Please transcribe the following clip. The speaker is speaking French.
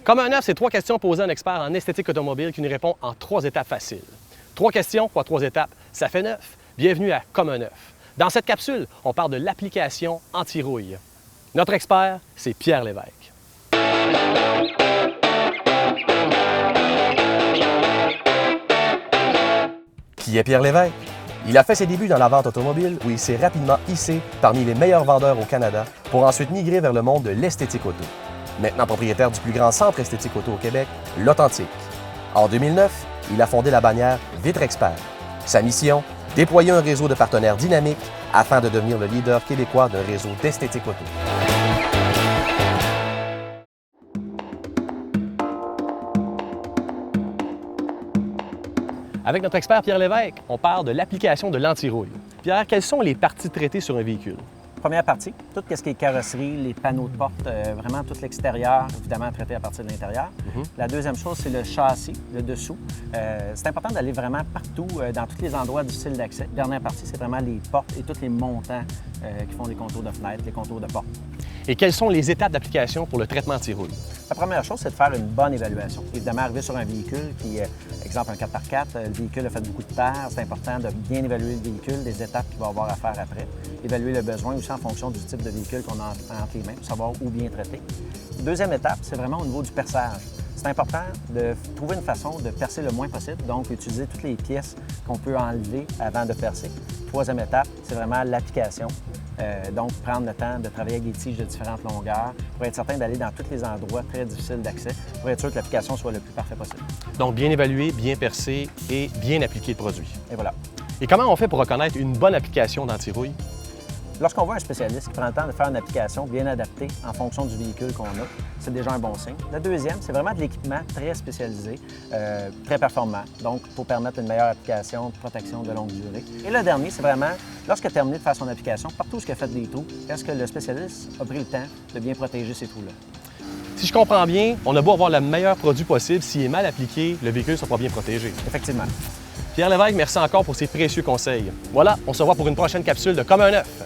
Comme un neuf, c'est 3 questions posées à un expert en esthétique automobile qui nous répond en 3 étapes faciles. 3 questions fois 3 étapes, ça fait 9. Bienvenue à Comme un neuf. Dans cette capsule, on parle de l'application anti-rouille. Notre expert, c'est Pierre Lévesque. Qui est Pierre Lévesque? Il a fait ses débuts dans la vente automobile où il s'est rapidement hissé parmi les meilleurs vendeurs au Canada pour ensuite migrer vers le monde de l'esthétique auto. Maintenant propriétaire du plus grand centre esthétique auto au Québec, l'Authentique. En 2009, il a fondé la bannière Vitre Expert. Sa mission, déployer un réseau de partenaires dynamiques afin de devenir le leader québécois d'un réseau d'esthétique auto. Avec notre expert Pierre Lévesque, on parle de l'application de l'anti-rouille. Pierre, quelles sont les parties traitées sur un véhicule? Première partie, tout ce qui est carrosserie, les panneaux de porte, vraiment tout l'extérieur, évidemment traité à partir de l'intérieur. La deuxième chose, c'est le châssis, le dessous. C'est important d'aller vraiment partout, dans tous les endroits difficiles d'accès. Dernière partie, c'est vraiment les portes et tous les montants qui font les contours de fenêtres, les contours de portes. Et quelles sont les étapes d'application pour le traitement anti-rouille? La première chose, c'est de faire une bonne évaluation. Évidemment, arriver sur un véhicule qui, exemple un 4x4, le véhicule a fait beaucoup de terre, c'est important de bien évaluer le véhicule, les étapes qu'il va avoir à faire après. Évaluer le besoin aussi en fonction du type de véhicule qu'on a entre les mains, pour savoir où bien traiter. Deuxième étape, c'est vraiment au niveau du perçage. C'est important de trouver une façon de percer le moins possible, donc utiliser toutes les pièces qu'on peut enlever avant de percer. Troisième étape, c'est vraiment l'application. Donc, prendre le temps de travailler avec des tiges de différentes longueurs pour être certain d'aller dans tous les endroits très difficiles d'accès pour être sûr que l'application soit le plus parfait possible. Donc, bien évaluer, bien percer et bien appliquer le produit. Et voilà. Et comment on fait pour reconnaître une bonne application d'anti-rouille? Lorsqu'on voit un spécialiste qui prend le temps de faire une application bien adaptée en fonction du véhicule qu'on a, c'est déjà un bon signe. La deuxième, c'est vraiment de l'équipement très spécialisé, très performant, donc pour permettre une meilleure application de protection de longue durée. Et le dernier, c'est vraiment, lorsqu'il a terminé de faire son application, partout où il a fait des trous, est-ce que le spécialiste a pris le temps de bien protéger ces trous-là? Si je comprends bien, on a beau avoir le meilleur produit possible, s'il est mal appliqué, le véhicule ne sera pas bien protégé. Effectivement. Pierre Lévesque, merci encore pour ces précieux conseils. Voilà, on se revoit pour une prochaine capsule de Comme un neuf.